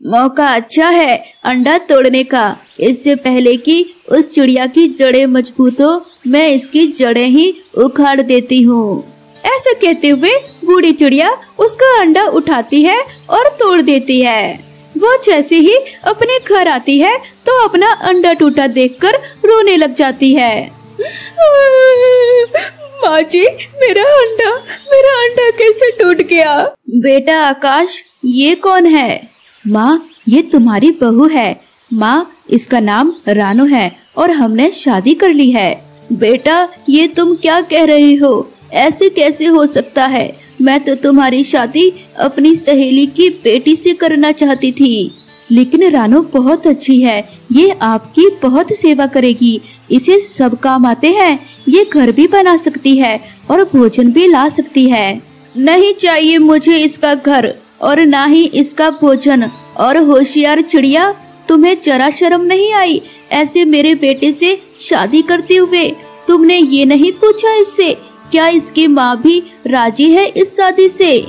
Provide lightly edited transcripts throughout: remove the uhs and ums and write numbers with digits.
मौका अच्छा है अंडा तोड़ने का। इससे पहले कि उस चिड़िया की जड़ें मजबूत हो, मैं इसकी जड़ें ही उखाड़ देती हूँ। ऐसा कहते हुए बूढ़ी चिड़िया उसका अंडा उठाती है और तोड़ देती है। वो जैसे ही अपने घर आती है तो अपना अंडा टूटा देखकर रोने लग जाती है। माँ जी, मेरा अंडा कैसे टूट गया? बेटा आकाश, ये कौन है? माँ, ये तुम्हारी बहू है। माँ, इसका नाम रानू है और हमने शादी कर ली है। बेटा, ये तुम क्या कह रही हो? ऐसे कैसे हो सकता है? मैं तो तुम्हारी शादी अपनी सहेली की बेटी से करना चाहती थी। लेकिन रानू बहुत अच्छी है, ये आपकी बहुत सेवा करेगी। इसे सब काम आते हैं, ये घर भी बना सकती है और भोजन भी ला सकती है। नहीं चाहिए मुझे इसका घर और ना ही इसका भोजन। और होशियार चिड़िया, तुम्हें जरा शर्म नहीं आई ऐसे मेरे बेटे से शादी करते हुए? तुमने ये नहीं पूछा इससे क्या इसकी माँ भी राजी है इस शादी से?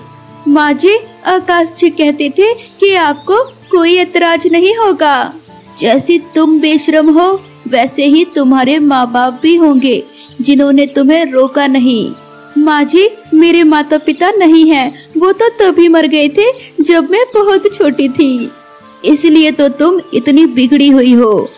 माँ जी, आकाश जी कहते थे कि आपको कोई एतराज नहीं होगा। जैसी तुम बेशर्म हो वैसे ही तुम्हारे माँ बाप भी होंगे जिन्होंने तुम्हें रोका नहीं। माँ जी, मेरे माता पिता नहीं हैं, वो तो तभी मर गए थे जब मैं बहुत छोटी थी। इसलिए तो तुम इतनी बिगड़ी हुई हो।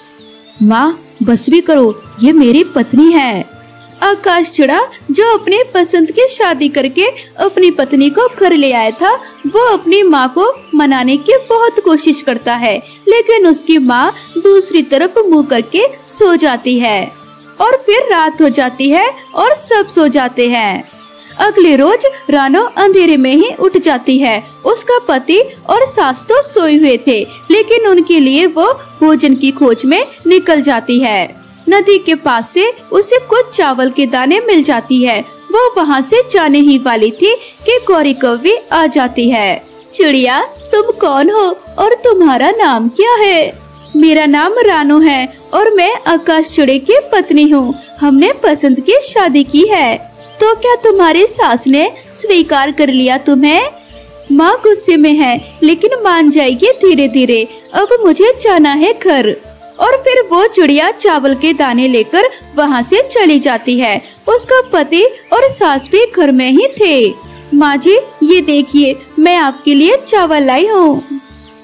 माँ, बस भी करो, ये मेरी पत्नी है। आकाश चिड़ा, जो अपनी पसंद की शादी करके अपनी पत्नी को घर ले आया था, वो अपनी माँ को मनाने की बहुत कोशिश करता है, लेकिन उसकी माँ दूसरी तरफ मुंह करके सो जाती है। और फिर रात हो जाती है और सब सो जाते हैं। अगले रोज रानू अंधेरे में ही उठ जाती है। उसका पति और सास तो सोए हुए थे, लेकिन उनके लिए वो भोजन की खोज में निकल जाती है। नदी के पास से उसे कुछ चावल के दाने मिल जाती है। वो वहाँ से जाने ही वाली थी कि गौरी कौवी आ जाती है। चिड़िया, तुम कौन हो और तुम्हारा नाम क्या है? मेरा नाम रानू है और मैं आकाश चिड़े की पत्नी हूँ। हमने पसंद की शादी की है। तो क्या तुम्हारी सास ने स्वीकार कर लिया तुम्हें? माँ गुस्से में है, लेकिन मान जाएगी धीरे धीरे। अब मुझे जाना है घर। और फिर वो चिड़िया चावल के दाने लेकर वहाँ से चली जाती है। उसका पति और सास भी घर में ही थे। माँ जी, ये देखिए, मैं आपके लिए चावल लाई हूँ।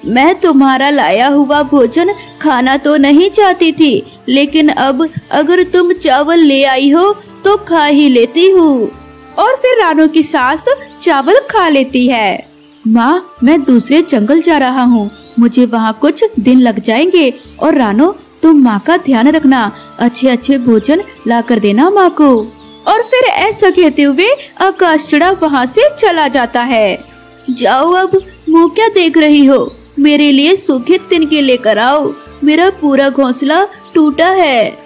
मैं तुम्हारा लाया हुआ भोजन खाना तो नहीं चाहती थी, लेकिन अब अगर तुम चावल ले आई हो तो खा ही लेती हूँ। और फिर रानू की सास चावल खा लेती है। माँ, मैं दूसरे जंगल जा रहा हूँ, मुझे वहाँ कुछ दिन लग जाएंगे। और रानू, तुम माँ का ध्यान रखना, अच्छे अच्छे भोजन ला कर देना माँ को। और फिर ऐसा कहते हुए आकाश चिड़ा वहाँ से चला जाता है। जाओ, अब मुँह क्या देख रही हो? मेरे लिए सूखे तिनके लेकर आओ, मेरा पूरा घोंसला टूटा है।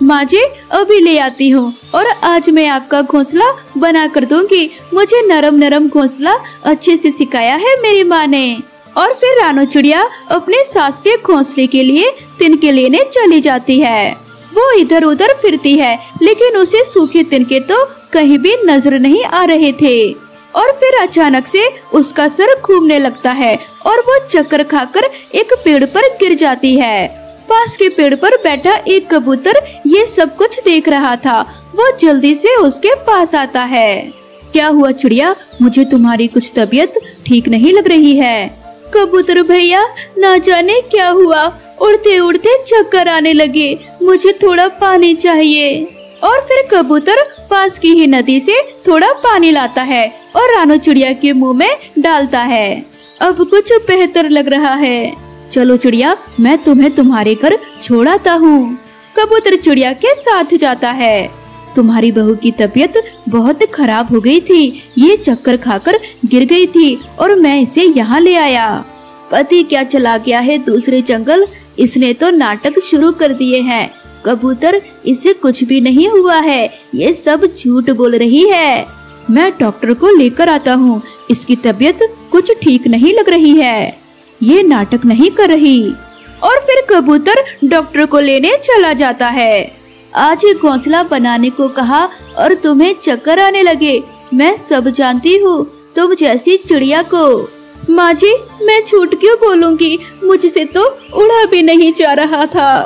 माँ जी, अभी ले आती हूँ और आज मैं आपका घोंसला बना कर दूंगी। मुझे नरम नरम घोंसला अच्छे से सिखाया है मेरी माँ ने। और फिर रानू चिड़िया अपने सास के घोंसले के लिए तिनके लेने चली जाती है। वो इधर उधर फिरती है, लेकिन उसे सूखे तिनके तो कहीं भी नजर नहीं आ रहे थे। और फिर अचानक से उसका सर घूमने लगता है और वो चक्कर खाकर एक पेड़ पर गिर जाती है। पास के पेड़ पर बैठा एक कबूतर ये सब कुछ देख रहा था। वो जल्दी से उसके पास आता है। क्या हुआ चिड़िया? मुझे तुम्हारी कुछ तबीयत ठीक नहीं लग रही है। कबूतर भैया, ना जाने क्या हुआ, उड़ते उड़ते चक्कर आने लगे, मुझे थोड़ा पानी चाहिए। और फिर कबूतर पास की ही नदी से थोड़ा पानी लाता है और रानू चिड़िया के मुंह में डालता है। अब कुछ बेहतर लग रहा है। चलो चिड़िया, मैं तुम्हें तुम्हारे घर छोड़ आता हूँ। कबूतर चिड़िया के साथ जाता है। तुम्हारी बहू की तबीयत बहुत खराब हो गई थी, ये चक्कर खाकर गिर गई थी और मैं इसे यहाँ ले आया। पति क्या चला गया है दूसरे जंगल, इसने तो नाटक शुरू कर दिए हैं। कबूतर, इसे कुछ भी नहीं हुआ है, ये सब झूठ बोल रही है। मैं डॉक्टर को लेकर आता हूँ, इसकी तबीयत कुछ ठीक नहीं लग रही है, ये नाटक नहीं कर रही। और फिर कबूतर डॉक्टर को लेने चला जाता है। आज ही घोंसला बनाने को कहा और तुम्हें चक्कर आने लगे। मैं सब जानती हूँ तुम जैसी चिड़िया को। माँ जी, मैं झूठ क्यों बोलूंगी, मुझसे तो उड़ा भी नहीं जा रहा था।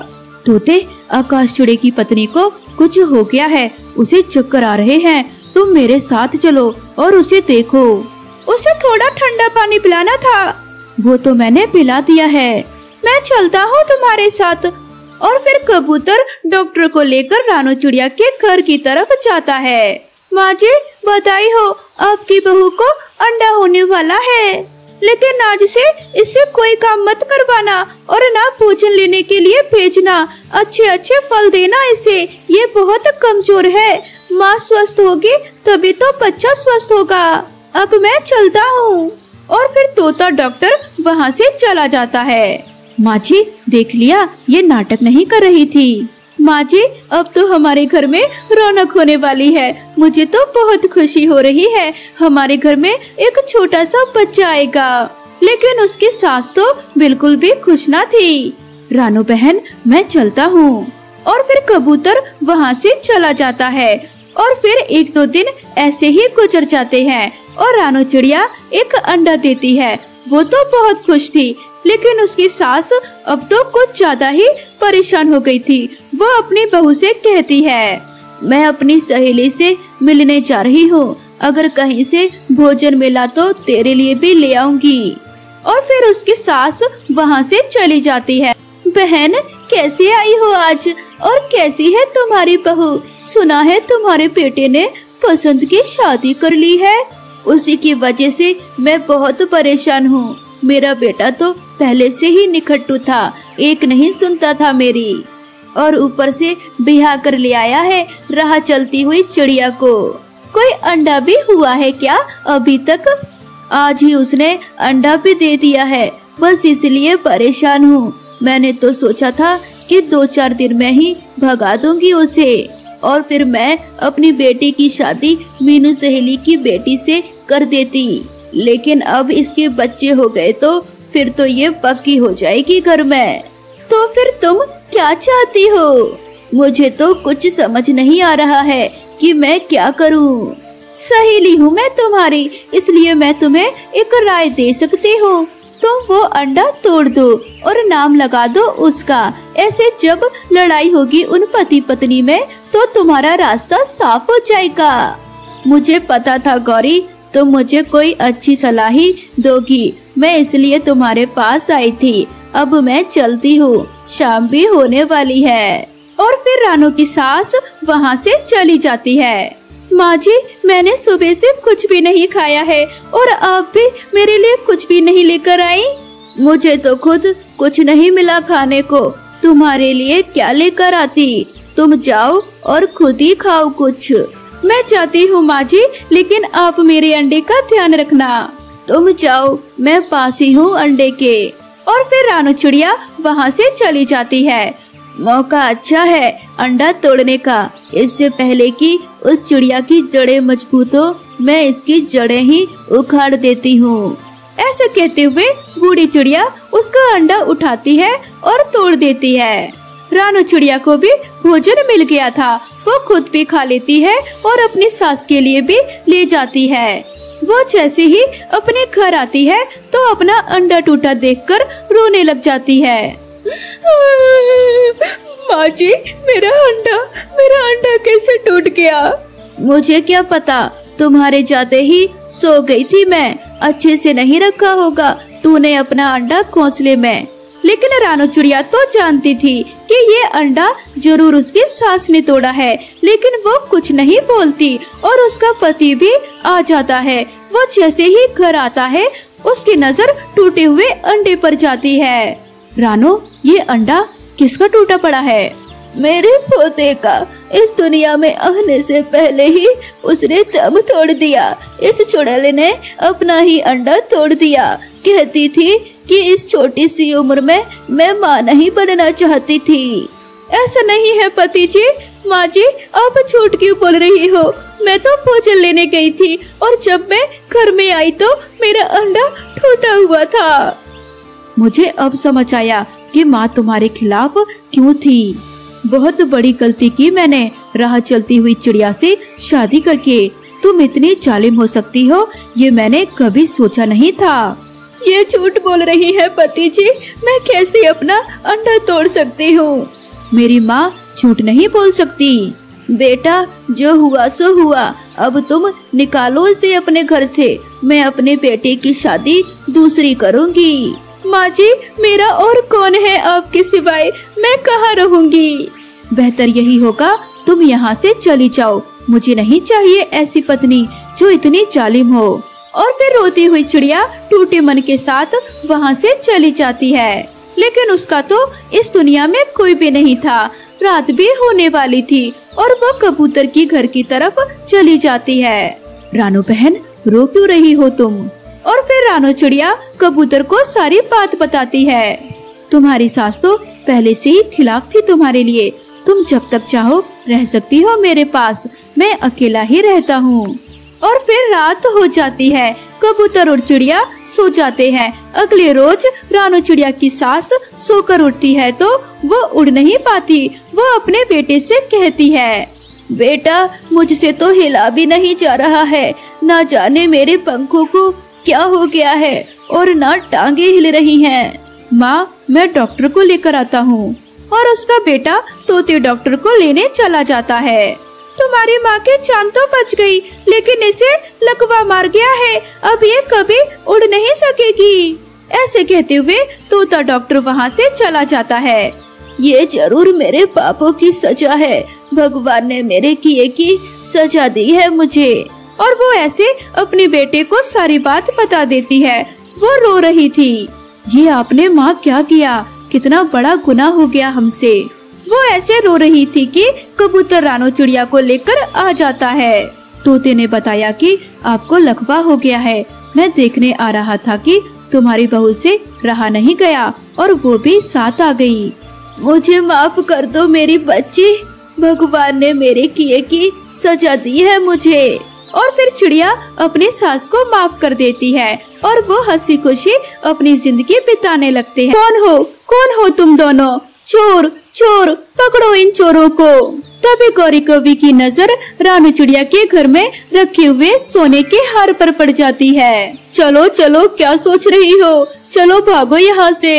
तोते, आकाश चिड़े की पत्नी को कुछ हो गया है, उसे चक्कर आ रहे हैं। तुम मेरे साथ चलो और उसे देखो। उसे थोड़ा ठंडा पानी पिलाना था। वो तो मैंने पिला दिया है। मैं चलता हूँ तुम्हारे साथ। और फिर कबूतर डॉक्टर को लेकर रानू चिड़िया के घर की तरफ जाता है। माँ जी, बधाई हो, आपकी बहू को अंडा होने वाला है, लेकिन आज से इससे कोई काम मत करवाना और ना भोजन लेने के लिए भेजना। अच्छे अच्छे फल देना इसे, ये बहुत कमजोर है। माँ स्वस्थ होगी तभी तो बच्चा स्वस्थ होगा। अब मैं चलता हूँ। और फिर तोता डॉक्टर वहाँ से चला जाता है। माँ जी, देख लिया, ये नाटक नहीं कर रही थी। माँ जी, अब तो हमारे घर में रौनक होने वाली है। मुझे तो बहुत खुशी हो रही है। हमारे घर में एक छोटा सा बच्चा आएगा। लेकिन उसकी सास तो बिल्कुल भी खुश ना थी। रानू बहन, मैं चलता हूँ। और फिर कबूतर वहाँ से चला जाता है। और फिर 1-2 दिन ऐसे ही गुजर जाते हैं और रानू चिड़िया एक अंडा देती है। वो तो बहुत खुश थी, लेकिन उसकी सास अब तो कुछ ज्यादा ही परेशान हो गई थी। वो अपनी बहू से कहती है, मैं अपनी सहेली से मिलने जा रही हूँ, अगर कहीं से भोजन मिला तो तेरे लिए भी ले आऊंगी। और फिर उसकी सास वहाँ से चली जाती है। बहन, कैसे आई हो आज, और कैसी है तुम्हारी बहू? सुना है तुम्हारे बेटे ने पसंद की शादी कर ली है। उसी की वजह से मैं बहुत परेशान हूँ। मेरा बेटा तो पहले से ही निखट्टू था, एक नहीं सुनता था मेरी, और ऊपर से ब्याह कर ले आया है राह चलती हुई चिड़िया को। कोई अंडा भी हुआ है क्या अभी तक? आज ही उसने अंडा भी दे दिया है, बस इसलिए परेशान हूँ। मैंने तो सोचा था कि 2-4 दिन में ही भगा दूंगी उसे, और फिर मैं अपनी बेटी की शादी मीनू सहेली की बेटी से कर देती। लेकिन अब इसके बच्चे हो गए तो फिर तो ये पक्की हो जाएगी घर में। तो फिर तुम क्या चाहती हो? मुझे तो कुछ समझ नहीं आ रहा है कि मैं क्या करूं। सहेली हूँ मैं तुम्हारी, इसलिए मैं तुम्हें एक राय दे सकती हूँ। तुम वो अंडा तोड़ दो और नाम लगा दो उसका। ऐसे जब लड़ाई होगी उन पति पत्नी में तो तुम्हारा रास्ता साफ हो जाएगा। मुझे पता था गौरी, तुम मुझे कोई अच्छी सलाह ही दोगी, मैं इसलिए तुम्हारे पास आई थी। अब मैं चलती हूँ, शाम भी होने वाली है। और फिर रानू की सास वहाँ से चली जाती है। माँ जी, मैंने सुबह से कुछ भी नहीं खाया है और आप भी मेरे लिए कुछ भी नहीं लेकर आई। मुझे तो खुद कुछ नहीं मिला खाने को, तुम्हारे लिए क्या लेकर आती? तुम जाओ और खुद ही खाओ कुछ। मैं जाती हूँ माँ जी, लेकिन आप मेरे अंडे का ध्यान रखना। तुम जाओ, मैं पास ही हूँ अंडे के। और फिर रानू चिड़िया वहाँ से चली जाती है। मौका अच्छा है अंडा तोड़ने का। इससे पहले कि उस चिड़िया की जड़ें मजबूत हो, मैं इसकी जड़ें ही उखाड़ देती हूँ। ऐसे कहते हुए बूढ़ी चिड़िया उसका अंडा उठाती है और तोड़ देती है। रानू चिड़िया को भी भोजन मिल गया था, वो खुद भी खा लेती है और अपनी सास के लिए भी ले जाती है। वो जैसे ही अपने घर आती है तो अपना अंडा टूटा देखकर रोने लग जाती है। माँ जी, मेरा अंडा कैसे टूट गया? मुझे क्या पता, तुम्हारे जाते ही सो गई थी मैं, अच्छे से नहीं रखा होगा तूने अपना अंडा घोंसले में। लेकिन रानू चिड़िया तो जानती थी कि ये अंडा जरूर उसकी सास ने तोड़ा है, लेकिन वो कुछ नहीं बोलती और उसका पति भी आ जाता है। वो जैसे ही घर आता है उसकी नजर टूटे हुए अंडे पर जाती है। रानू, ये अंडा किसका टूटा पड़ा है? मेरे पोते का। इस दुनिया में आने से पहले ही उसने दम तोड़ दिया। इस चुड़ैल ने अपना ही अंडा तोड़ दिया। कहती थी कि इस छोटी सी उम्र में मैं माँ नहीं बनना चाहती थी। ऐसा नहीं है पति जी। माँ जी, आप झूठ क्यों बोल रही हो? मैं तो भोजन लेने गई थी और जब मैं घर में आई तो मेरा अंडा टूटा हुआ था। मुझे अब समझ आया कि माँ तुम्हारे खिलाफ क्यों थी। बहुत बड़ी गलती की मैंने राह चलती हुई चिड़िया से शादी करके। तुम इतनी जालिम हो सकती हो ये मैंने कभी सोचा नहीं था। ये झूठ बोल रही है पति जी, मैं कैसे अपना अंडा तोड़ सकती हूँ। मेरी माँ झूठ नहीं बोल सकती। बेटा जो हुआ सो हुआ, अब तुम निकालो इसे अपने घर से। मैं अपने बेटे की शादी दूसरी करूँगी। माँ जी मेरा और कौन है आपके सिवाय, मैं कहाँ रहूँगी। बेहतर यही होगा तुम यहाँ से चली जाओ। मुझे नहीं चाहिए ऐसी पत्नी जो इतनी जालिम हो। और फिर रोती हुई चिड़िया टूटे मन के साथ वहाँ से चली जाती है। लेकिन उसका तो इस दुनिया में कोई भी नहीं था। रात भी होने वाली थी और वो कबूतर की घर की तरफ चली जाती है। रानू बहन रो क्यों रही हो तुम? और फिर रानू चिड़िया कबूतर को सारी बात बताती है। तुम्हारी सास तो पहले से ही खिलाफ थी तुम्हारे लिए। तुम जब तक चाहो रह सकती हो मेरे पास, मैं अकेला ही रहता हूँ। और फिर रात हो जाती है। कबूतर और चिड़िया सो जाते हैं। अगले रोज रानू चिड़िया की सास सोकर उठती है तो वो उड़ नहीं पाती। वो अपने बेटे से कहती है, बेटा मुझसे तो हिला भी नहीं जा रहा है। ना जाने मेरे पंखों को क्या हो गया है और ना टांगे हिल रही हैं। माँ मैं डॉक्टर को लेकर आता हूँ। और उसका बेटा तोते डॉक्टर को लेने चला जाता है। तुम्हारी माँ की जान तो बच गई, लेकिन इसे लकवा मार गया है। अब ये कभी उड़ नहीं सकेगी। ऐसे कहते हुए तोता डॉक्टर वहाँ से चला जाता है। ये जरूर मेरे पापों की सजा है। भगवान ने मेरे किए की सजा दी है मुझे। और वो ऐसे अपने बेटे को सारी बात बता देती है। वो रो रही थी। ये आपने माँ क्या किया? कितना बड़ा गुनाह हो गया हमसे। वो ऐसे रो रही थी कि कबूतर रानू चिड़िया को लेकर आ जाता है। तोते ने बताया कि आपको लकवा हो गया है। मैं देखने आ रहा था कि तुम्हारी बहू से रहा नहीं गया और वो भी साथ आ गई। मुझे माफ कर दो मेरी बच्ची। भगवान ने मेरे किए की सजा दी है मुझे। और फिर चिड़िया अपनी सास को माफ कर देती है और वो हंसी खुशी अपनी जिंदगी बिताने लगते हैं। कौन हो तुम दोनों? चोर चोर, पकड़ो इन चोरों को। तभी गौरी कवि की नजर रानू चिड़िया के घर में रखे हुए सोने के हार पर पड़ जाती है। चलो चलो क्या सोच रही हो, चलो भागो यहाँ से।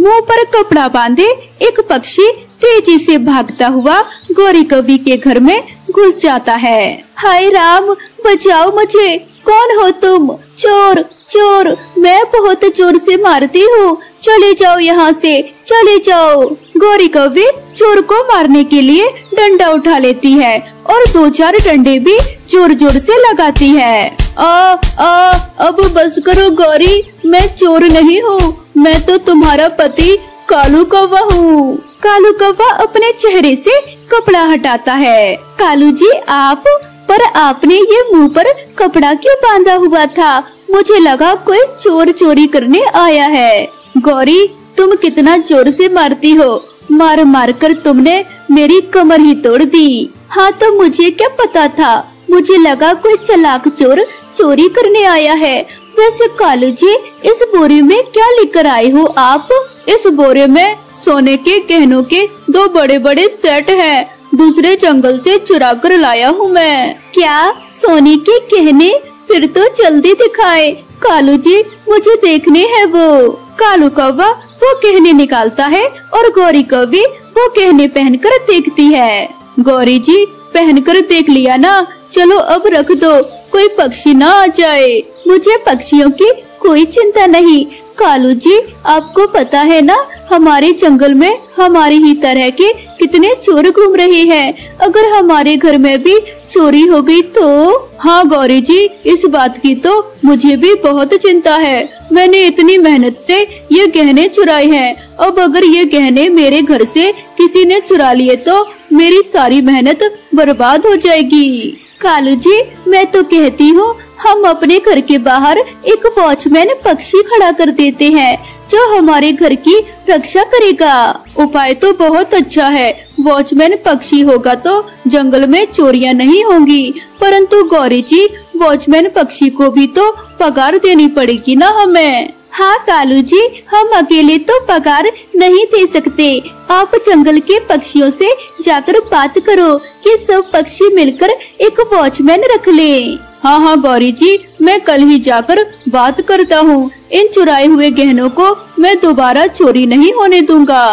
मुंह पर कपड़ा बांधे एक पक्षी तेजी से भागता हुआ गौरी कवि के घर में घुस जाता है। हाय राम बचाओ मुझे, कौन हो तुम? चोर चोर, मैं बहुत जोर से मारती हूँ, चले जाओ यहाँ से, चले जाओ। गौरी कवि चोर को मारने के लिए डंडा उठा लेती है और 2-4 डंडे भी जोर जोर से लगाती है। अब बस करो गौरी, मैं चोर नहीं हूँ, मैं तो तुम्हारा पति कालू कौवा हूँ। कालू कौवा अपने चेहरे से कपड़ा हटाता है। कालू जी आप, पर आपने ये मुंह पर कपड़ा क्यों बांधा हुआ था? मुझे लगा कोई चोर चोरी करने आया है। गौरी तुम कितना जोर से मारती हो, मार मार कर तुमने मेरी कमर ही तोड़ दी। हाँ तो मुझे क्या पता था, मुझे लगा कोई चालाक चोर चोरी करने आया है। वैसे कालू जी इस बोरे में क्या लेकर आए हो आप? इस बोरे में सोने के गहनों के 2 बड़े बड़े सेट हैं, दूसरे जंगल से चुरा कर लाया हूँ मैं। क्या सोने के गहने? फिर तो जल्दी दिखाए कालू जी, मुझे देखने हैं वो। कालू कौवा वो गहने निकालता है और गौरी कवि वो गहने पहनकर देखती है। गौरी जी पहनकर देख लिया ना, चलो अब रख दो, कोई पक्षी ना आ जाए। मुझे पक्षियों की कोई चिंता नहीं। कालू जी आपको पता है ना हमारे जंगल में हमारी ही तरह के कितने चोर घूम रहे हैं। अगर हमारे घर में भी चोरी हो गई तो? हाँ गौरी जी इस बात की तो मुझे भी बहुत चिंता है। मैंने इतनी मेहनत से ये गहने चुराए हैं, अब अगर ये गहने मेरे घर से किसी ने चुरा लिए तो मेरी सारी मेहनत बर्बाद हो जाएगी। कालू जी मैं तो कहती हूँ हम अपने घर के बाहर एक वॉचमैन पक्षी खड़ा कर देते हैं जो हमारे घर की रक्षा करेगा। उपाय तो बहुत अच्छा है, वॉचमैन पक्षी होगा तो जंगल में चोरियां नहीं होंगी। परंतु गौरी जी वॉचमैन पक्षी को भी तो पगार देनी पड़ेगी ना हमें। हाँ कालू जी हम अकेले तो पगार नहीं दे सकते, आप जंगल के पक्षियों से जाकर बात करो कि सब पक्षी मिलकर एक वॉचमैन रख ले। हाँ गौरी जी मैं कल ही जाकर बात करता हूँ, इन चुराए हुए गहनों को मैं दोबारा चोरी नहीं होने दूंगा।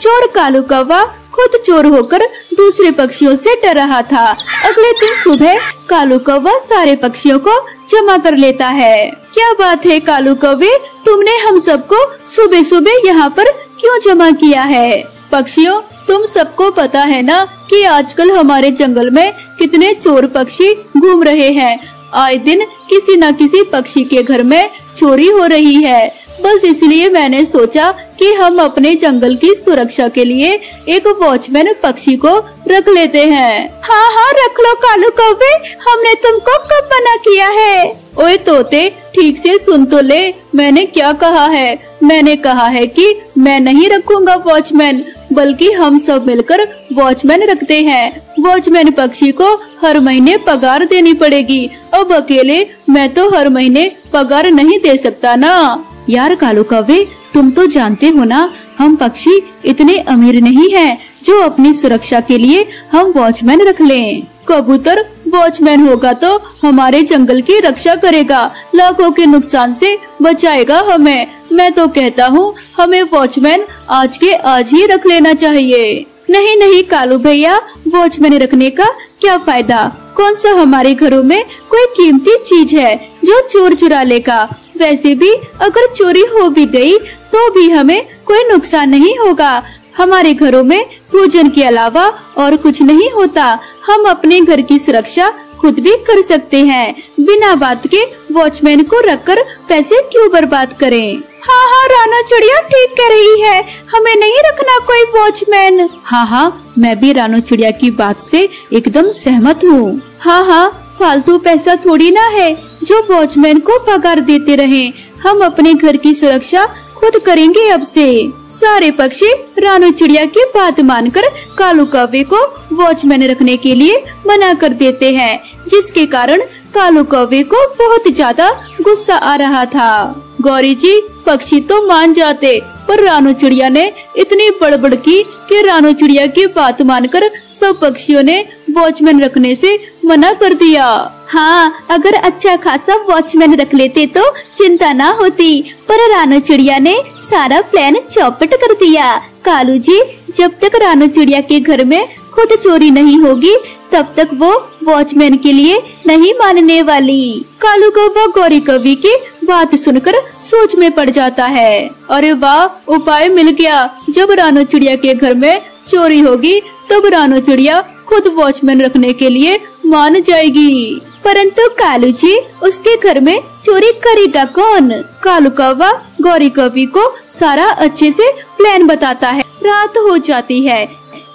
चोर कालू कौवा खुद चोर होकर दूसरे पक्षियों से डर रहा था। अगले दिन सुबह कालू कौवा सारे पक्षियों को जमा कर लेता है। क्या बात है कालू कौवे, तुमने हम सबको सुबह सुबह यहाँ पर क्यों जमा किया है? पक्षियों, तुम सबको पता है ना कि आजकल हमारे जंगल में कितने चोर पक्षी घूम रहे हैं। आए दिन किसी न किसी पक्षी के घर में चोरी हो रही है। बस इसलिए मैंने सोचा कि हम अपने जंगल की सुरक्षा के लिए एक वॉचमैन पक्षी को रख लेते हैं। हाँ हाँ रख लो कालू कौवे, हमने तुमको कब मना किया है? ओए तोते, ठीक से सुन तो ले, मैंने क्या कहा है। मैंने कहा है कि मैं नहीं रखूंगा वॉचमैन, बल्कि हम सब मिलकर वॉचमैन रखते हैं। वॉचमैन पक्षी को हर महीने पगार देनी पड़ेगी। अब अकेले मैं तो हर महीने पगार नहीं दे सकता ना। यार कालू कौवे, तुम तो जानते हो ना, हम पक्षी इतने अमीर नहीं हैं जो अपनी सुरक्षा के लिए हम वॉचमैन रख लें। कबूतर वॉचमैन होगा तो हमारे जंगल की रक्षा करेगा, लाखों के नुकसान से बचाएगा हमें। मैं तो कहता हूँ हमें वॉचमैन आज के आज ही रख लेना चाहिए। नहीं नहीं कालू भैया, वॉचमैन रखने का क्या फायदा? कौन सा हमारे घरों में कोई कीमती चीज है जो चोर चुरा लेगा? वैसे भी अगर चोरी हो भी गई तो भी हमें कोई नुकसान नहीं होगा। हमारे घरों में भोजन के अलावा और कुछ नहीं होता। हम अपने घर की सुरक्षा खुद भी कर सकते हैं। बिना बात के वॉचमैन को रखकर पैसे क्यों बर्बाद करें? हाँ हाँ राना चिड़िया ठीक कह रही है, हमें नहीं रखना कोई वॉचमैन। हाँ हाँ, मैं भी रानो चिड़िया की बात से एकदम सहमत हूँ। हाँ हाँ, फालतू पैसा थोड़ी ना है जो वॉचमैन को पगार देते रहें। हम अपने घर की सुरक्षा खुद करेंगे अब से। सारे पक्षी रानो चिड़िया की बात मानकर कालू कौवे को वॉचमैन रखने के लिए मना कर देते हैं, जिसके कारण कालू कौवे को बहुत ज्यादा गुस्सा आ रहा था। गौरी जी, पक्षी तो मान जाते, पर रानो चिड़िया ने इतनी बड़बड़ की कि रानो चिड़िया की बात मानकर सब पक्षियों ने वॉचमैन रखने से मना कर दिया। हाँ, अगर अच्छा खासा वॉचमैन रख लेते तो चिंता ना होती, पर रानो चिड़िया ने सारा प्लान चौपट कर दिया। कालू जी, जब तक रानो चिड़िया के घर में खुद चोरी नहीं होगी तब तक वो वॉचमैन के लिए नहीं मानने वाली। कालू कौवा गौरी कवि की बात सुनकर सोच में पड़ जाता है। अरे वाह, उपाय मिल गया। जब रानो चिड़िया के घर में चोरी होगी तब रानो चिड़िया खुद वॉचमैन रखने के लिए मान जाएगी। परंतु कालू जी, उसके घर में चोरी करेगा कौन? कालू कौवा गौरी कवि को सारा अच्छे से प्लान बताता है। रात हो जाती है।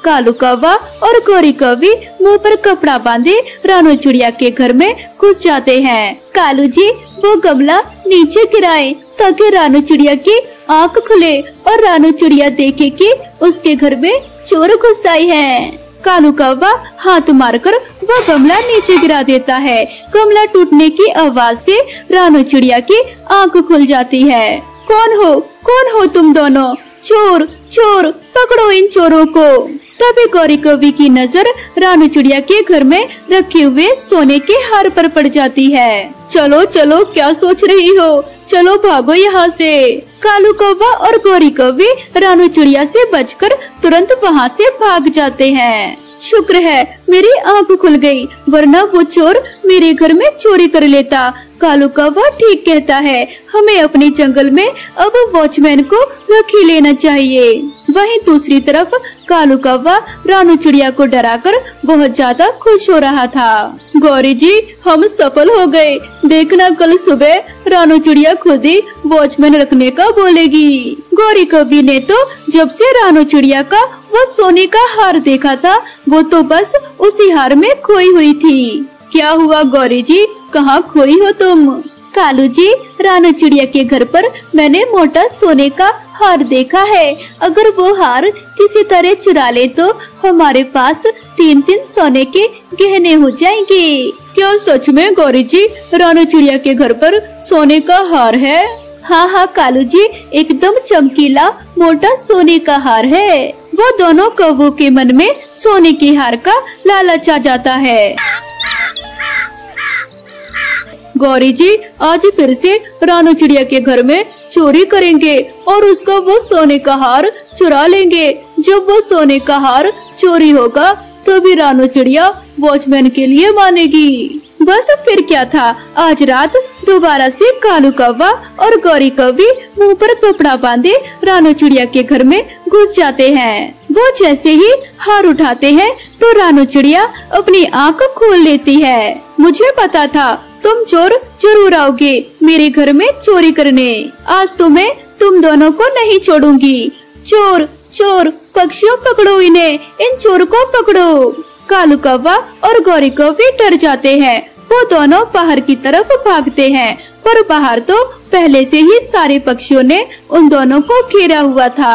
कालू कौवा और गौरी कवि मुंह पर कपड़ा बांधे रानो चिड़िया के घर में घुस जाते हैं। कालू जी, वो गमला नीचे गिराए ताकि रानो चिड़िया की आँख खुले और रानो चिड़िया देखे कि उसके घर में चोर घुस आए हैं। कालू कौवा हाथ मारकर वह गमला नीचे गिरा देता है। गमला टूटने की आवाज से रानो चिड़िया की आँख खुल जाती है। कौन हो तुम दोनों? चोर चोर, पकड़ो इन चोरों को। तभी गौरी कवि की नजर रानो चिड़िया के घर में रखे हुए सोने के हार पर पड़ जाती है। चलो चलो, क्या सोच रही हो? चलो भागो यहाँ से। कालू कौवा और गौरी कवि रानो चिड़िया से बचकर तुरंत वहाँ से भाग जाते हैं। शुक्र है मेरी आँख खुल गई, वरना वो चोर मेरे घर में चोरी कर लेता। कालू कौवा ठीक कहता है, हमें अपने जंगल में अब वॉचमैन को रख ही लेना चाहिए। वहीं दूसरी तरफ कालू कौवा रानो चिड़िया को डराकर बहुत ज्यादा खुश हो रहा था। गौरी जी, हम सफल हो गए। देखना कल सुबह रानो चिड़िया खुद ही वॉचमैन रखने का बोलेगी। गौरी कवि ने तो जब से रानो चिड़िया का वो सोने का हार देखा था, वो तो बस उसी हार में खोई हुई थी। क्या हुआ गौरी जी, कहाँ खोई हो तुम? कालू जी, रानो चिड़िया के घर पर मैंने मोटा सोने का हार देखा है। अगर वो हार किसी तरह चुरा ले तो हमारे पास 3-3 सोने के गहने हो जाएंगे। क्या सच में गौरी जी, रानो चिड़िया के घर पर सोने का हार है? हाँ हाँ कालू जी, एकदम चमकीला मोटा सोने का हार है। वो दोनों कौवों के मन में सोने के हार का लालच आ जाता है। गौरी जी आज फिर से रानू चिड़िया के घर में चोरी करेंगे और उसका वो सोने का हार चुरा लेंगे। जब वो सोने का हार चोरी होगा तभी रानू चिड़िया वॉचमैन के लिए मानेगी। बस फिर क्या था, आज रात दोबारा से कालू कौवा और गौरी कौवी मुंह पर कपड़ा बांधे रानू चिड़िया के घर में घुस जाते हैं। वो जैसे ही हार उठाते हैं तो रानू चिड़िया अपनी आंख खोल लेती है। मुझे पता था तुम चोर जरूर आओगे मेरे घर में चोरी करने। आज तो मैं तुम दोनों को नहीं छोड़ूंगी। चोर चोर, पक्षियों पकड़ो इन्हें, इन चोर को पकड़ो। कालू कौवा और गौरी कौवी डर जाते हैं। वो दोनों बाहर की तरफ भागते हैं, पर बाहर तो पहले से ही सारे पक्षियों ने उन दोनों को घेरा हुआ था।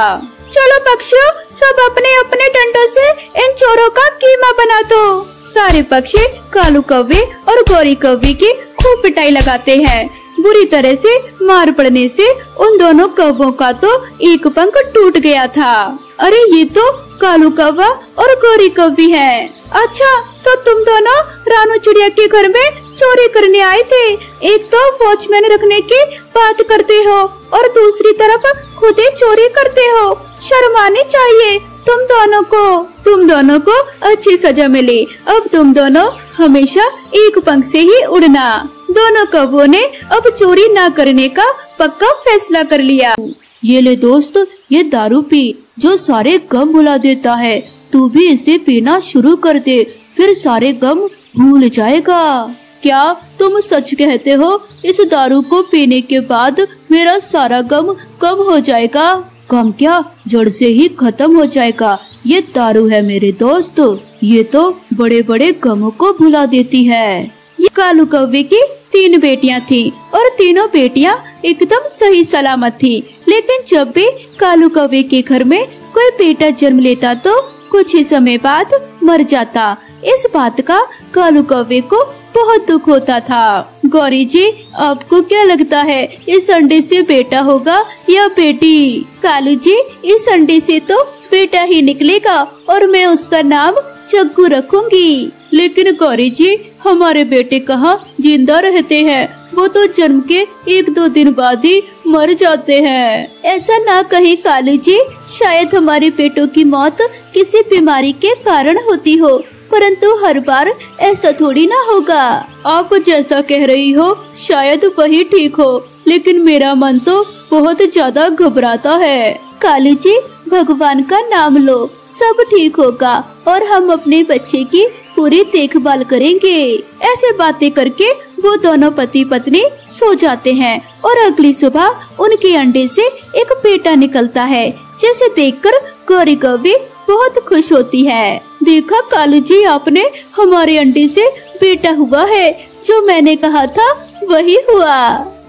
चलो पक्षियों, सब अपने अपने डंडों से इन चोरों का कीमा बना दो। सारे पक्षी कालू कौवे और गौरी कौवी की खूब पिटाई लगाते हैं। बुरी तरह से मार पड़ने से उन दोनों कौवों का तो एक पंख टूट गया था। अरे ये तो कालू कौवा और गौरी कौवी है। अच्छा, तो तुम दोनों रानू चिड़िया के घर में चोरी करने आए थे। एक तो वॉचमैन रखने की बात करते हो और दूसरी तरफ खुद ही चोरी करते हो। शर्म आनी चाहिए तुम दोनों को। तुम दोनों को अच्छी सजा मिली। अब तुम दोनों हमेशा एक पंख से ही उड़ना। दोनों कौवों ने अब चोरी न करने का पक्का फैसला कर लिया। ये ले दोस्त, ये दारू पी जो सारे गम भुला देता है। तू भी इसे पीना शुरू कर दे, फिर सारे गम भूल जाएगा। क्या तुम सच कहते हो? इस दारू को पीने के बाद मेरा सारा गम कम हो जाएगा? कम क्या, जड़ से ही खत्म हो जाएगा। ये दारू है मेरे दोस्त, ये तो बड़े बड़े गमों को भुला देती है। ये कालू कौवे की 3 बेटियां थीं और तीनों बेटियां एकदम सही सलामत थी। लेकिन जब भी कालू कौवे के घर में कोई बेटा जन्म लेता तो कुछ ही समय बाद मर जाता। इस बात का कालू कौवे को बहुत दुख होता था। गौरी जी, आपको क्या लगता है इस अंडे से बेटा होगा या बेटी? कालू जी, इस अंडे से तो बेटा ही निकलेगा और मैं उसका नाम जग्गू रखूंगी। लेकिन गौरी जी, हमारे बेटे कहाँ जिंदा रहते हैं? वो तो जन्म के 1-2 दिन बाद ही मर जाते हैं। ऐसा ना कहे कालू जी, शायद हमारे बेटों की मौत किसी बीमारी के कारण होती हो, परंतु हर बार ऐसा थोड़ी ना होगा। आप जैसा कह रही हो शायद वही ठीक हो, लेकिन मेरा मन तो बहुत ज्यादा घबराता है। कालू जी, भगवान का नाम लो, सब ठीक होगा और हम अपने बच्चे की पूरी देखभाल करेंगे। ऐसे बातें करके वो दोनों पति पत्नी सो जाते हैं और अगली सुबह उनके अंडे से एक बेटा निकलता है, जिसे देखकर गौरी कौवी बहुत खुश होती है। देखा कालू जी, आपने हमारे अंडे से बेटा हुआ है। जो मैंने कहा था वही हुआ।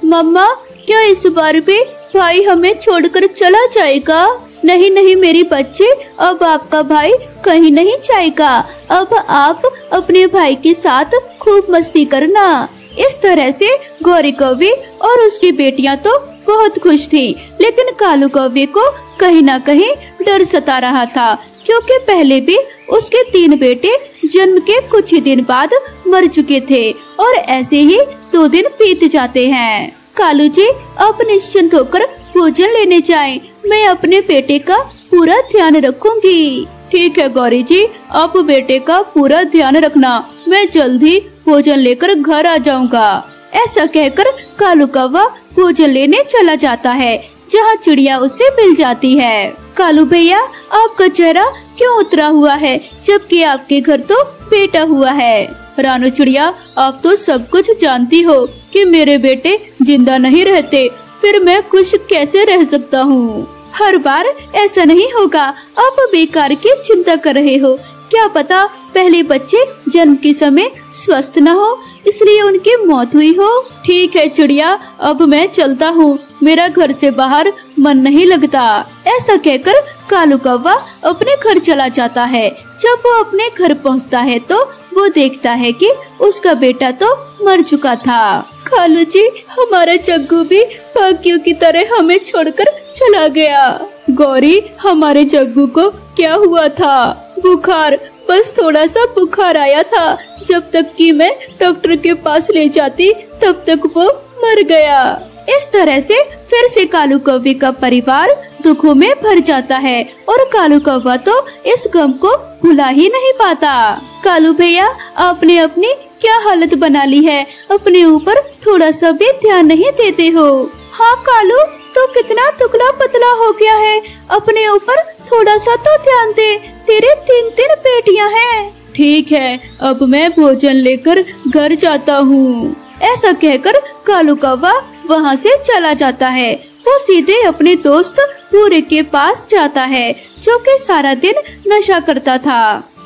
मम्मा, क्या इस बार भी भाई हमें छोड़कर चला जाएगा? नहीं नहीं मेरी बच्चे, अब आपका भाई कहीं नहीं जाएगा। अब आप अपने भाई के साथ खूब मस्ती करना। इस तरह से गौरी कौवी और उसकी बेटियां तो बहुत खुश थी, लेकिन कालू कौवे को कहीं ना कहीं डर सता रहा था, क्योंकि पहले भी उसके 3 बेटे जन्म के कुछ ही दिन बाद मर चुके थे और ऐसे ही 2 दिन बीत जाते हैं। कालू जी, आप निश्चिंत होकर भोजन लेने जाएं। मैं अपने बेटे का पूरा ध्यान रखूंगी। ठीक है गौरी जी, आप बेटे का पूरा ध्यान रखना। मैं जल्द ही भोजन लेकर घर आ जाऊंगा। ऐसा कहकर कालू कौवा भोजन लेने चला जाता है, जहाँ चिड़िया उसे मिल जाती है। कालू भैया, आपका चेहरा क्यों उतरा हुआ है, जबकि आपके घर तो बेटा हुआ है? रानू चिड़िया, आप तो सब कुछ जानती हो कि मेरे बेटे जिंदा नहीं रहते, फिर मैं खुश कैसे रह सकता हूँ? हर बार ऐसा नहीं होगा। आप बेकार की चिंता कर रहे हो। क्या पता पहले बच्चे जन्म के समय स्वस्थ न हो, इसलिए उनकी मौत हुई हो। ठीक है चिड़िया, अब मैं चलता हूँ, मेरा घर से बाहर मन नहीं लगता। ऐसा कहकर कालू कौवा अपने घर चला जाता है। जब वो अपने घर पहुँचता है तो वो देखता है कि उसका बेटा तो मर चुका था। कालू जी, हमारा जग्गू भी बाकियों की तरह हमें छोड़कर चला गया। गौरी, हमारे जग्गू को क्या हुआ था? बुखार, बस थोड़ा सा बुखार आया था। जब तक कि मैं डॉक्टर के पास ले जाती तब तक वो मर गया। इस तरह से फिर से कालू कौवे का परिवार दुखों में भर जाता है और कालू कौवा तो इस गम को भुला ही नहीं पाता। कालू भैया, आपने अपनी क्या हालत बना ली है, अपने ऊपर थोड़ा सा भी ध्यान नहीं देते हो। हाँ कालू, तो कितना दुबला पतला हो गया है, अपने ऊपर थोड़ा सा तो ध्यान दे, तेरे 3-3 बेटियां हैं। ठीक है, अब मैं भोजन लेकर घर जाता हूँ। ऐसा कहकर कालू कौवा वहाँ से चला जाता है। वो सीधे अपने दोस्त भूरे के पास जाता है, जो कि सारा दिन नशा करता था।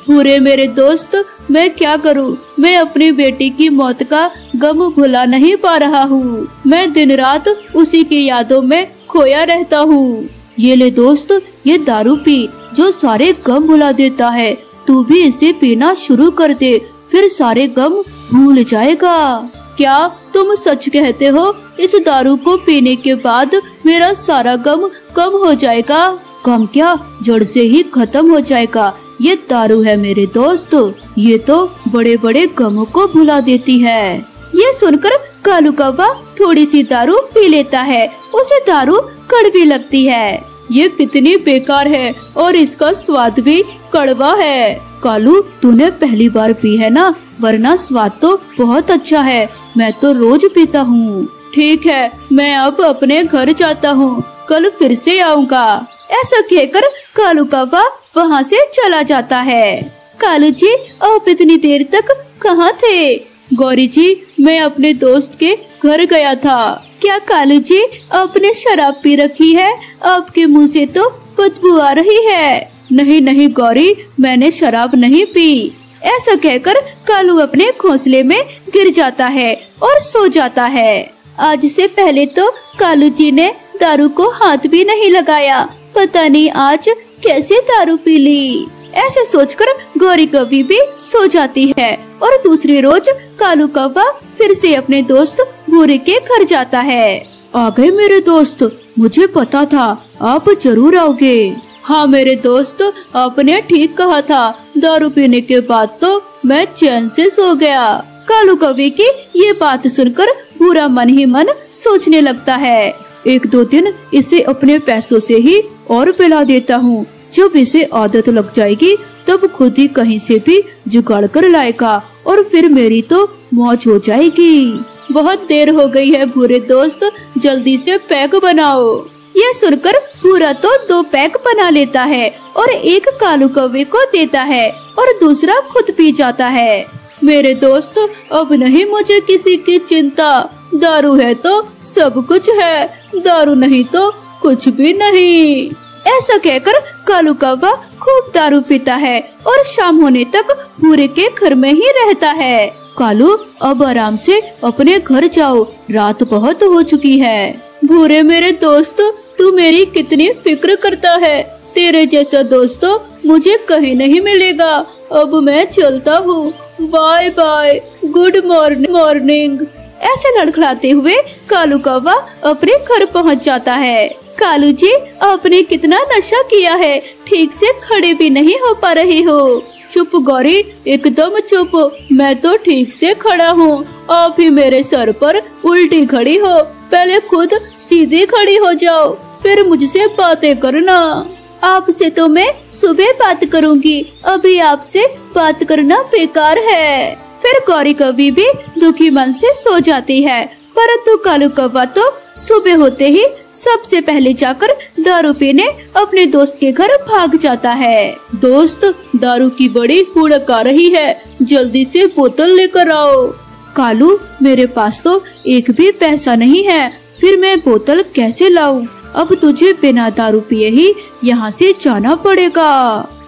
भूरे मेरे दोस्त, मैं क्या करूँ, मैं अपनी बेटी की मौत का गम भुला नहीं पा रहा हूँ। मैं दिन रात उसी की यादों में खोया रहता हूँ। ये ले दोस्त, ये दारू पी, जो सारे गम भुला देता है। तू भी इसे पीना शुरू कर दे, फिर सारे गम भूल जाएगा। क्या तुम सच कहते हो? इस दारू को पीने के बाद मेरा सारा गम कम हो जाएगा? गम क्या, जड़ से ही खत्म हो जाएगा। ये दारू है मेरे दोस्त, ये तो बड़े बड़े गमों को भुला देती है। ये सुनकर कालू कौवा थोड़ी सी दारू पी लेता है। उसे दारू कड़वी लगती है। ये कितनी बेकार है और इसका स्वाद भी कड़वा है। कालू, तूने पहली बार पी है ना, वरना स्वाद तो बहुत अच्छा है, मैं तो रोज पीता हूँ। ठीक है, मैं अब अपने घर जाता हूँ, कल फिर से आऊँगा। ऐसा कहकर कालू कौवा वहाँ से चला जाता है। कालू जी, आप इतनी देर तक कहाँ थे? गौरी जी, मैं अपने दोस्त के घर गया था। क्या कालू जी, आपने शराब पी रखी है? आपके मुंह से तो बदबू आ रही है। नहीं नहीं गौरी, मैंने शराब नहीं पी। ऐसा कहकर कालू अपने घोंसले में गिर जाता है और सो जाता है। आज से पहले तो कालू जी ने दारू को हाथ भी नहीं लगाया, पता नहीं आज कैसे दारू पी ली। ऐसे सोचकर गौरी कौवी भी सो जाती है और दूसरी रोज कालू कौवा फिर से अपने दोस्त भूरे के घर जाता है। आ गए मेरे दोस्त, मुझे पता था आप जरूर आओगे। हाँ मेरे दोस्त, आपने ठीक कहा था, दारू पीने के बाद तो मैं चैन से सो गया। कालू कौवे की ये बात सुनकर भूरा मन ही मन सोचने लगता है, 1-2 दिन इसे अपने पैसों से ही और पिला देता हूँ। जब इसे आदत लग जाएगी तब खुद ही कहीं से भी जुगाड़ कर लाएगा और फिर मेरी तो मौज हो जाएगी। बहुत देर हो गई है भूरे दोस्त, जल्दी से पैक बनाओ। ये सुनकर भूरा तो 2 पैक बना लेता है और एक कालू कौवे को देता है और दूसरा खुद पी जाता है। मेरे दोस्त, अब नहीं मुझे किसी की चिंता, दारू है तो सब कुछ है, दारू नहीं तो कुछ भी नहीं। ऐसा कहकर कालू कौवा खूब दारू पीता है और शाम होने तक भूरे के घर में ही रहता है। कालू, अब आराम से अपने घर जाओ, रात बहुत हो चुकी है। भूरे मेरे दोस्त, तू मेरी कितनी फिक्र करता है, तेरे जैसा दोस्त तो मुझे कहीं नहीं मिलेगा। अब मैं चलता हूँ, बाय बाय, गुड मॉर्निंग। ऐसे लड़खड़ाते हुए कालू कौवा अपने घर पहुँच जाता है। कालू जी, आपने कितना नशा किया है, ठीक से खड़े भी नहीं हो पा रहे हो। चुप गौरी, एकदम चुप, मैं तो ठीक से खड़ा हूँ, आप ही मेरे सर पर उल्टी खड़ी हो। पहले खुद सीधी खड़ी हो जाओ, फिर मुझसे बातें करना। आपसे तो मैं सुबह बात करूँगी, अभी आपसे बात करना बेकार है। फिर गौरी कौवी भी दुखी मन से सो जाती है, परंतु कालू कौवा तो सुबह होते ही सबसे पहले जाकर दारू पीने अपने दोस्त के घर भाग जाता है। दोस्त, दारू की बड़ी हुड़क आ रही है, जल्दी से बोतल लेकर आओ। कालू, मेरे पास तो एक भी पैसा नहीं है, फिर मैं बोतल कैसे लाऊं? अब तुझे बिना दारू पिए ही यहाँ से जाना पड़ेगा।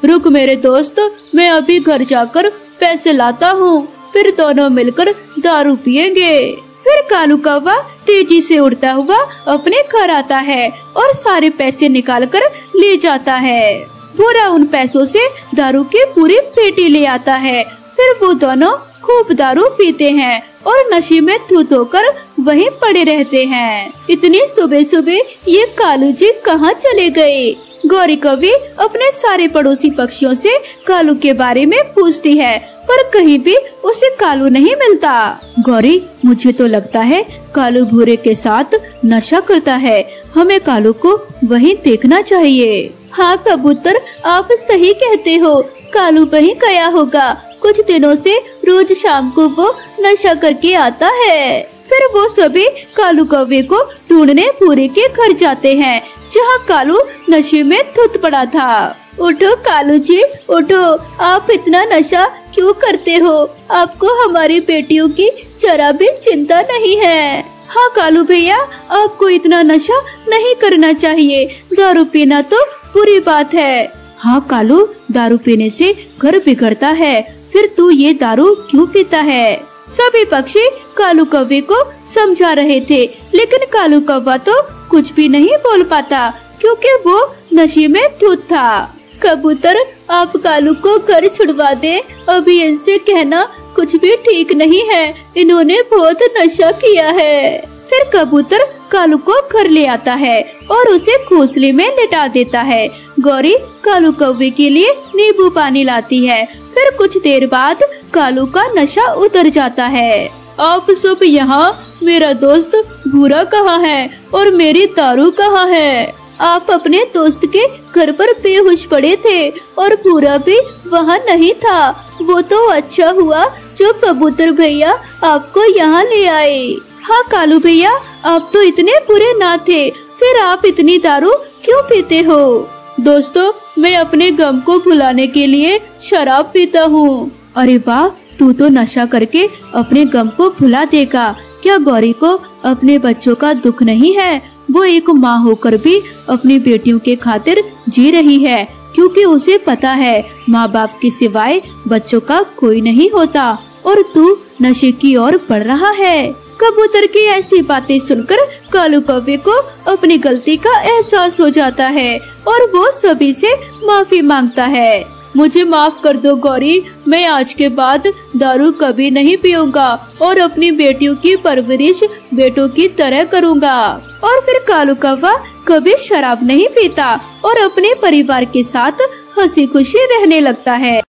रुक मेरे दोस्त, मैं अभी घर जाकर पैसे लाता हूँ, फिर दोनों मिलकर दारू पिएंगे। फिर कालू कौवा तेजी से उड़ता हुआ अपने घर आता है और सारे पैसे निकालकर ले जाता है। भूरा उन पैसों से दारू की पूरी पेटी ले आता है। फिर वो दोनों खूब दारू पीते हैं और नशे में धुत होकर वहीं पड़े रहते हैं। इतनी सुबह सुबह ये कालू जी कहाँ चले गए? गौरी कौवी अपने सारे पड़ोसी पक्षियों से कालू के बारे में पूछती है पर कहीं भी उसे कालू नहीं मिलता। गौरी, मुझे तो लगता है कालू भूरे के साथ नशा करता है, हमें कालू को वहीं देखना चाहिए। हाँ कबूतर, आप सही कहते हो, कालू वहीं गया होगा। कुछ दिनों से रोज शाम को वो नशा करके आता है। फिर वो सभी कालू कौवे को ढूंढने भूरे के घर जाते हैं, जहाँ कालू नशे में धुत पड़ा था। उठो कालू जी, उठो, आप इतना नशा क्यों करते हो? आपको हमारी बेटियों की जरा भी चिंता नहीं है। हाँ कालू भैया, आपको इतना नशा नहीं करना चाहिए, दारू पीना तो बुरी बात है। हाँ कालू, दारू पीने से घर बिगड़ता है, फिर तू ये दारू क्यों पीता है? सभी पक्षी कालू कौवे को समझा रहे थे, लेकिन कालू कौवा तो कुछ भी नहीं बोल पाता, क्योंकि वो नशे में धुत था। कबूतर, आप कालू को घर छुड़वा दे, अभी इनसे कहना कुछ भी ठीक नहीं है, इन्होंने बहुत नशा किया है। फिर कबूतर कालू को घर ले आता है और उसे घोंसले में लिटा देता है। गौरी कालू कौवे के लिए नींबू पानी लाती है। फिर कुछ देर बाद कालू का नशा उतर जाता है। आप सब यहाँ, मेरा दोस्त भूरा कहाँ है और मेरी दारू कहाँ है? आप अपने दोस्त के घर पर बेहोश पड़े थे और भूरा भी वहाँ नहीं था। वो तो अच्छा हुआ जो कबूतर भैया आपको यहाँ ले आए। हाँ कालू भैया, आप तो इतने बुरे ना थे, फिर आप इतनी दारू क्यों पीते हो? दोस्तों, मैं अपने गम को भुलाने के लिए शराब पीता हूँ। अरे वाह, तू तो नशा करके अपने गम को भुला देगा। क्या गौरी को अपने बच्चों का दुख नहीं है? वो एक माँ होकर भी अपनी बेटियों के खातिर जी रही है, क्योंकि उसे पता है माँ बाप के सिवाय बच्चों का कोई नहीं होता, और तू नशे की ओर बढ़ रहा है। कबूतर की ऐसी बातें सुनकर कालू कौवे को अपनी गलती का एहसास हो जाता है और वो सभी से माफी मांगता है। मुझे माफ कर दो गौरी, मैं आज के बाद दारू कभी नहीं पीऊंगा और अपनी बेटियों की परवरिश बेटों की तरह करूंगा। और फिर कालू कौवा कभी शराब नहीं पीता और अपने परिवार के साथ हंसी खुशी रहने लगता है।